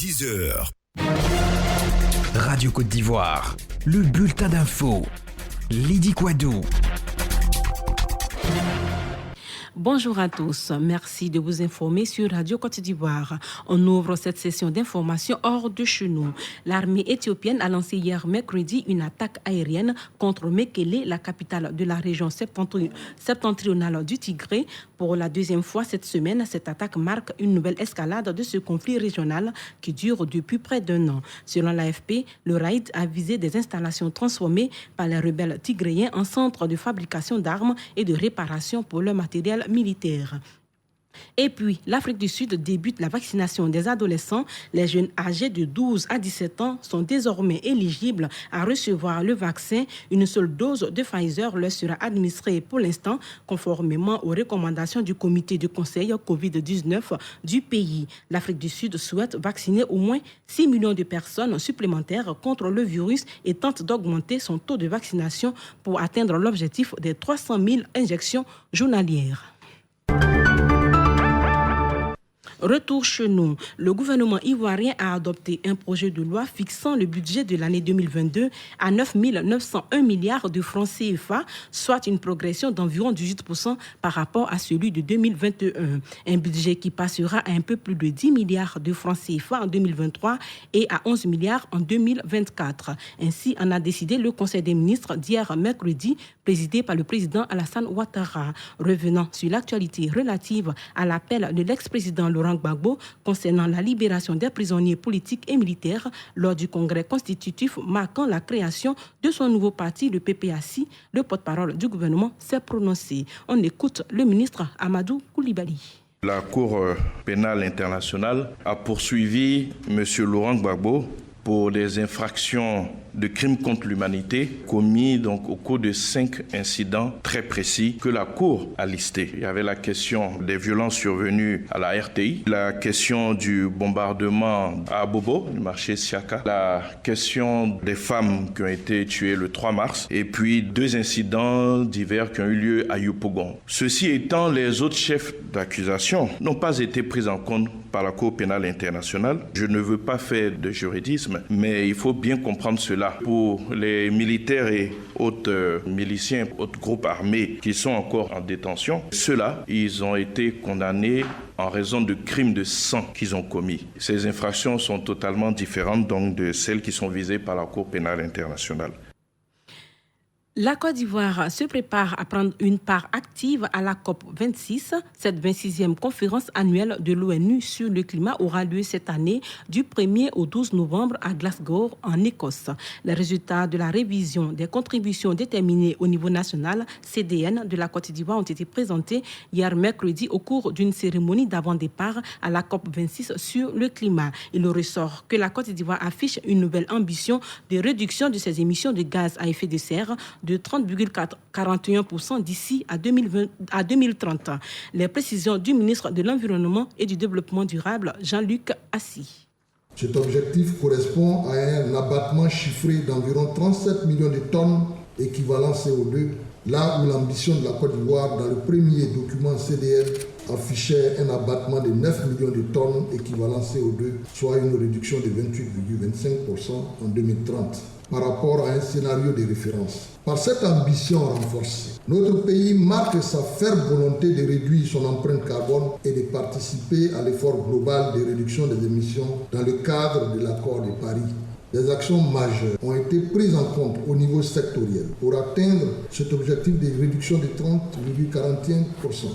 10h. Radio Côte d'Ivoire, le bulletin d'info. Lydie Quadou. Bonjour à tous, merci de vous informer sur Radio Côte d'Ivoire. On ouvre cette session d'information hors de chez nous. L'armée éthiopienne a lancé hier mercredi une attaque aérienne contre Mekele, la capitale de la région septentrionale du Tigré. Pour la deuxième fois cette semaine, cette attaque marque une nouvelle escalade de ce conflit régional qui dure depuis près d'un an. Selon l'AFP, le raid a visé des installations transformées par les rebelles tigréens en centre de fabrication d'armes et de réparation pour leur matériel militaire. Et puis, l'Afrique du Sud débute la vaccination des adolescents. Les jeunes âgés de 12 à 17 ans sont désormais éligibles à recevoir le vaccin. Une seule dose de Pfizer leur sera administrée pour l'instant, conformément aux recommandations du comité de conseil COVID-19 du pays. L'Afrique du Sud souhaite vacciner au moins 6 millions de personnes supplémentaires contre le virus et tente d'augmenter son taux de vaccination pour atteindre l'objectif des 300 000 injections journalières. Retour chez nous. Le gouvernement ivoirien a adopté un projet de loi fixant le budget de l'année 2022 à 9 901 milliards de francs CFA, soit une progression d'environ 18% par rapport à celui de 2021. Un budget qui passera à un peu plus de 10 milliards de francs CFA en 2023 et à 11 milliards en 2024. Ainsi en a décidé le Conseil des ministres d'hier mercredi, présidé par le président Alassane Ouattara. Revenant sur l'actualité relative à l'appel de l'ex-président Laurent Gbagbo concernant la libération des prisonniers politiques et militaires lors du congrès constitutif marquant la création de son nouveau parti, le PPACI, le porte-parole du gouvernement s'est prononcé. On écoute le ministre Amadou Koulibaly. La Cour pénale internationale a poursuivi M. Laurent Gbagbo pour des infractions de crimes contre l'humanité commis donc au cours de 5 incidents très précis que la Cour a listés. Il y avait la question des violences survenues à la RTI, la question du bombardement à Abobo, du marché Siaka, la question des femmes qui ont été tuées le 3 mars et puis 2 incidents divers qui ont eu lieu à Yopougon. Ceci étant, les autres chefs d'accusation n'ont pas été pris en compte par la Cour pénale internationale. Je ne veux pas faire de juridisme, mais il faut bien comprendre cela. Pour les militaires et autres miliciens, autres groupes armés qui sont encore en détention, ceux-là, ils ont été condamnés en raison de crimes de sang qu'ils ont commis. Ces infractions sont totalement différentes donc de celles qui sont visées par la Cour pénale internationale. La Côte d'Ivoire se prépare à prendre une part active à la COP26. Cette 26e conférence annuelle de l'ONU sur le climat aura lieu cette année du 1er au 12 novembre à Glasgow, en Écosse. Les résultats de la révision des contributions déterminées au niveau national, CDN, de la Côte d'Ivoire ont été présentés hier mercredi au cours d'une cérémonie d'avant-départ à la COP26 sur le climat. Il ressort que la Côte d'Ivoire affiche une nouvelle ambition de réduction de ses émissions de gaz à effet de serre de 30,41% d'ici à 2030. Les précisions du ministre de l'Environnement et du Développement durable, Jean-Luc Assis. Cet objectif correspond à un abattement chiffré d'environ 37 millions de tonnes équivalent CO2, là où l'ambition de la Côte d'Ivoire dans le premier document CDN affichait un abattement de 9 millions de tonnes équivalent CO2, soit une réduction de 28,25% en 2030. Par rapport à un scénario de référence. Par cette ambition renforcée, notre pays marque sa ferme volonté de réduire son empreinte carbone et de participer à l'effort global de réduction des émissions dans le cadre de l'accord de Paris. Des actions majeures ont été prises en compte au niveau sectoriel pour atteindre cet objectif de réduction de 30,41%.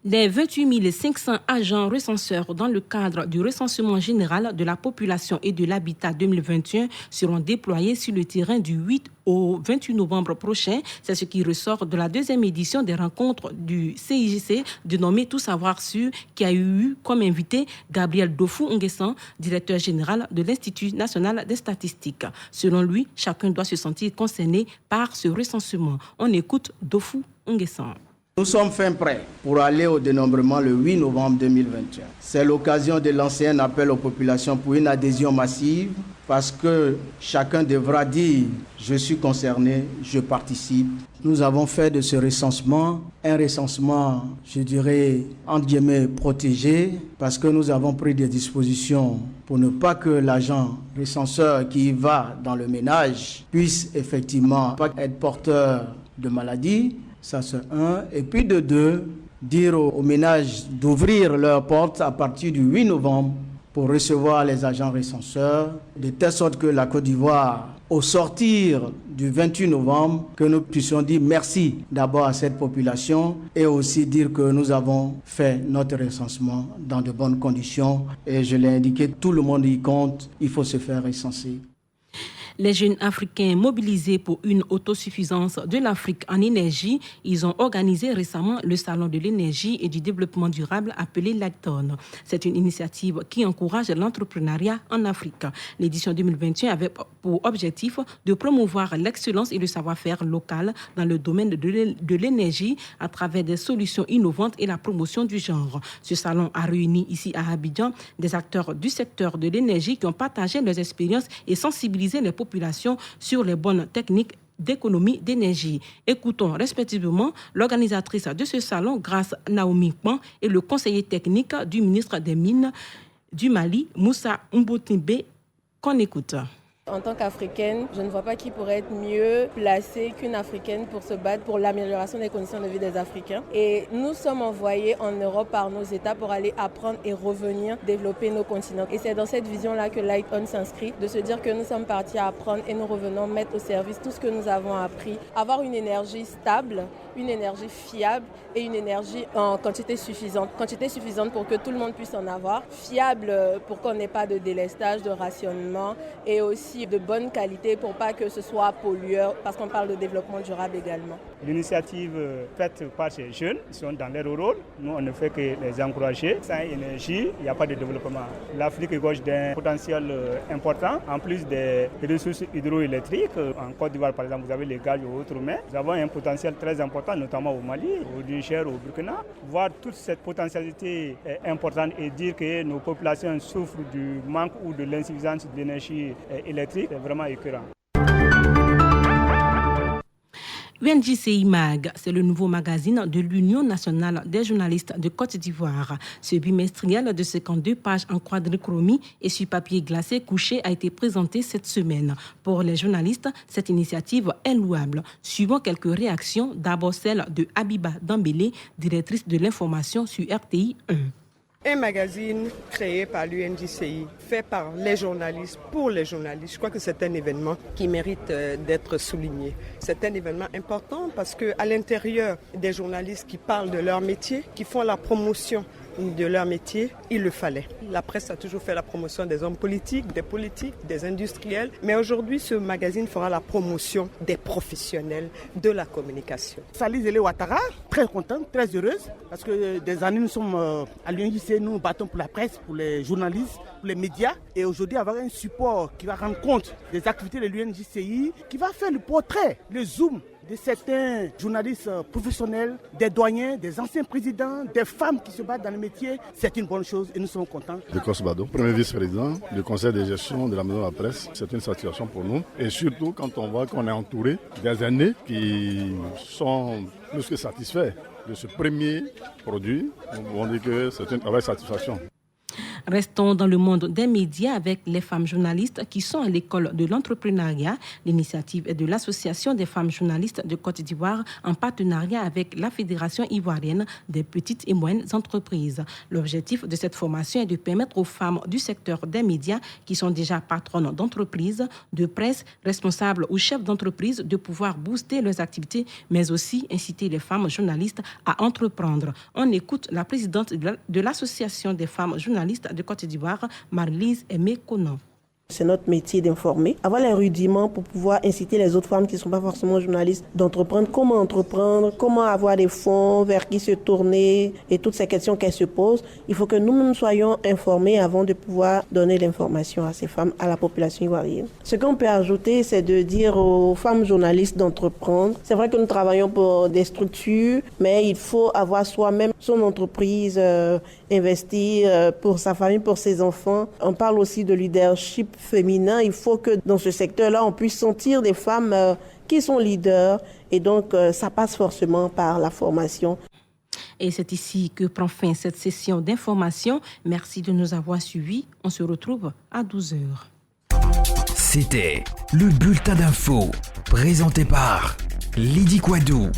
Les 28 500 agents recenseurs dans le cadre du recensement général de la population et de l'habitat 2021 seront déployés sur le terrain du 8 au 28 novembre prochain. C'est ce qui ressort de la 2e édition des rencontres du CIGC dénommée Tout savoir sûr, qui a eu comme invité Gabriel Dofou-Nguessan, directeur général de l'Institut national des statistiques. Selon lui, chacun doit se sentir concerné par ce recensement. On écoute Dofou-Nguessan. Nous sommes fin prêts pour aller au dénombrement le 8 novembre 2021. C'est l'occasion de lancer un appel aux populations pour une adhésion massive parce que chacun devra dire « je suis concerné, je participe ». Nous avons fait de ce recensement un recensement, je dirais, entre guillemets, protégé, parce que nous avons pris des dispositions pour ne pas que l'agent recenseur qui va dans le ménage puisse effectivement pas être porteur de maladie. Ça c'est un. Et puis de deux, dire aux ménages d'ouvrir leurs portes à partir du 8 novembre pour recevoir les agents recenseurs, de telle sorte que la Côte d'Ivoire, au sortir du 28 novembre, que nous puissions dire merci d'abord à cette population et aussi dire que nous avons fait notre recensement dans de bonnes conditions. Et je l'ai indiqué, tout le monde y compte, il faut se faire recenser. Les jeunes Africains mobilisés pour une autosuffisance de l'Afrique en énergie, ils ont organisé récemment le Salon de l'énergie et du développement durable appelé LACTON. C'est une initiative qui encourage l'entrepreneuriat en Afrique. L'édition 2021 avait pour objectif de promouvoir l'excellence et le savoir-faire local dans le domaine de l'énergie à travers des solutions innovantes et la promotion du genre. Ce salon a réuni ici à Abidjan des acteurs du secteur de l'énergie qui ont partagé leurs expériences et sensibilisé les populations sur les bonnes techniques d'économie d'énergie. Écoutons respectivement l'organisatrice de ce salon, Grâce Naomi Kwan, et le conseiller technique du ministre des Mines du Mali, Moussa Mboutimbe, qu'on écoute. En tant qu'Africaine, je ne vois pas qui pourrait être mieux placée qu'une Africaine pour se battre pour l'amélioration des conditions de vie des Africains. Et nous sommes envoyés en Europe par nos États pour aller apprendre et revenir développer nos continents. Et c'est dans cette vision-là que LACTON s'inscrit, de se dire que nous sommes partis apprendre et nous revenons mettre au service tout ce que nous avons appris. Avoir une énergie stable, une énergie fiable et une énergie en quantité suffisante. Quantité suffisante pour que tout le monde puisse en avoir. Fiable pour qu'on n'ait pas de délestage, de rationnement et aussi de bonne qualité pour pas que ce soit pollueur, parce qu'on parle de développement durable également. L'initiative faite par ces jeunes, ils sont dans leur rôle. Nous, on ne fait que les encourager. Sans énergie, il n'y a pas de développement. L'Afrique gauche d'un potentiel important, en plus des ressources hydroélectriques. En Côte d'Ivoire, par exemple, vous avez les gaz ou autres, mais nous avons un potentiel très important, notamment au Mali, au Niger, au Burkina. Voir toute cette potentialité importante et dire que nos populations souffrent du manque ou de l'insuffisance d'énergie électrique, c'est vraiment écœurant. UNJCI Mag, c'est le nouveau magazine de l'Union nationale des journalistes de Côte d'Ivoire. Ce bimestriel de 52 pages en quadrichromie et sur papier glacé couché a été présenté cette semaine. Pour les journalistes, cette initiative est louable. Suivant quelques réactions, d'abord celle de Habiba Dambélé, directrice de l'information sur RTI 1. Un magazine créé par l'UNJCI, fait par les journalistes, pour les journalistes. Je crois que c'est un événement qui mérite d'être souligné. C'est un événement important parce qu'à l'intérieur des journalistes qui parlent de leur métier, qui font la promotion de leur métier, il le fallait. La presse a toujours fait la promotion des hommes politiques, des industriels, mais aujourd'hui ce magazine fera la promotion des professionnels de la communication. Sali Zélé Ouattara, très contente, très heureuse, parce que des années nous sommes à l'UNJCI, nous battons pour la presse, pour les journalistes, pour les médias, et aujourd'hui avoir un support qui va rendre compte des activités de l'UNJCI, qui va faire le portrait, le zoom de certains journalistes professionnels, des doyens, des anciens présidents, des femmes qui se battent dans le métier. C'est une bonne chose et nous sommes contents. Dekos Bado, premier vice-président du conseil de gestion de la maison de la presse. C'est une satisfaction pour nous. Et surtout quand on voit qu'on est entouré des aînés qui sont plus que satisfaits de ce premier produit. On dit que c'est une vraie satisfaction. Restons dans le monde des médias avec les femmes journalistes qui sont à l'école de l'entrepreneuriat. L'initiative est de l'Association des femmes journalistes de Côte d'Ivoire en partenariat avec la Fédération ivoirienne des petites et moyennes entreprises. L'objectif de cette formation est de permettre aux femmes du secteur des médias qui sont déjà patronnes d'entreprises, de presse, responsables ou chefs d'entreprise de pouvoir booster leurs activités, mais aussi inciter les femmes journalistes à entreprendre. On écoute la présidente de l'Association des femmes journalistes de Côte d'Ivoire, Marlise Aimé-Conan. C'est notre métier d'informer, avoir les rudiments pour pouvoir inciter les autres femmes qui ne sont pas forcément journalistes d'entreprendre, comment avoir des fonds, vers qui se tourner et toutes ces questions qu'elles se posent. Il faut que nous-mêmes soyons informés avant de pouvoir donner l'information à ces femmes, à la population ivoirienne. Ce qu'on peut ajouter, c'est de dire aux femmes journalistes d'entreprendre. C'est vrai que nous travaillons pour des structures, mais il faut avoir soi-même son entreprise investir pour sa famille, pour ses enfants. On parle aussi de leadership féminin. Il faut que dans ce secteur-là, on puisse sentir des femmes qui sont leaders. Et donc, ça passe forcément par la formation. Et c'est ici que prend fin cette session d'information. Merci de nous avoir suivis. On se retrouve à 12h. C'était le bulletin d'info présenté par Lydie Quadou.